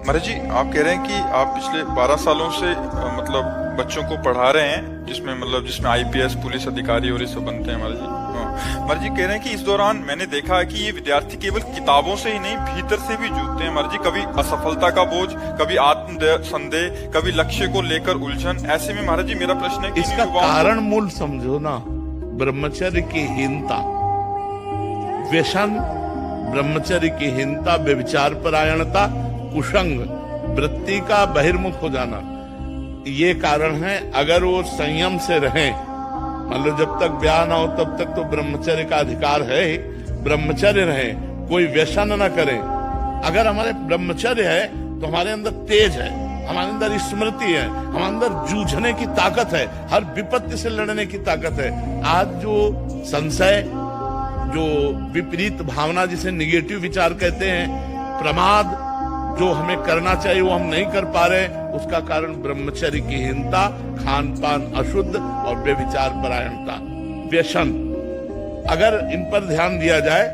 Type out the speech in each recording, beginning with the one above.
महाराज जी, आप कह रहे हैं कि आप पिछले 12 सालों से मतलब बच्चों को पढ़ा रहे हैं, जिसमें आईपीएस पुलिस अधिकारी और ये सब बनते हैं महाराज जी। हाँ, महाराज जी कह रहे हैं कि इस दौरान मैंने देखा है कि ये विद्यार्थी केवल किताबों से ही नहीं, भीतर से भी जूझते हैं महाराज जी। कभी असफलता का बोझ, कभी आत्म संदेह, कभी लक्ष्य को लेकर उलझन। ऐसे में महाराज जी मेरा प्रश्न है कि इसका कारण मूल समझो ना, ब्रह्मचर्य की हीनता, व्यसन, ब्रह्मचर्य की हीनता, व्यभिचार परायणता, कुसंग वृत्ति का बहिर्मुख हो जाना, ये कारण है। अगर वो संयम से रहें, मान लो जब तक ब्याह ना हो तब तक तो ब्रह्मचर्य का अधिकार है ही, ब्रह्मचर्य रहे, कोई व्यसन न करें। अगर हमारे ब्रह्मचर्य है तो हमारे अंदर तेज है, हमारे अंदर स्मृति है, हमारे अंदर जूझने की ताकत है, हर विपत्ति से लड़ने की ताकत है। आज जो संशय, जो विपरीत भावना, जिसे निगेटिव विचार कहते हैं, प्रमाद, जो हमें करना चाहिए वो हम नहीं कर पा रहे, उसका कारण ब्रह्मचर्य की हीनता, खान पान अशुद्ध और व्यभिचार परायणता, व्यसन। अगर इन पर ध्यान दिया जाए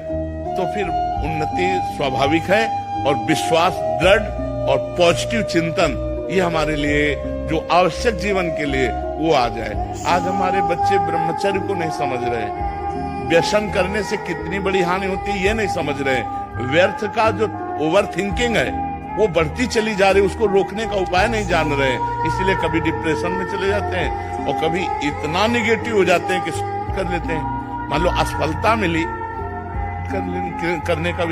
तो फिर उन्नति स्वाभाविक है, और विश्वास दृढ़ और पॉजिटिव चिंतन, ये हमारे लिए जो आवश्यक जीवन के लिए वो आ जाए। आज हमारे बच्चे ब्रह्मचर्य को नहीं समझ रहे, व्यसन करने से कितनी बड़ी हानि होती है ये नहीं समझ रहे, व्यर्थ का जो ओवर थिंकिंग है वो बढ़ती चली जा रही है, उसको रोकने का उपाय नहीं जान रहे, इसलिए कभी डिप्रेशन में चले जाते हैं और कभी इतना निगेटिव हो जाते हैं कि कर लेते हैं। मान लो असफलता मिली, करने का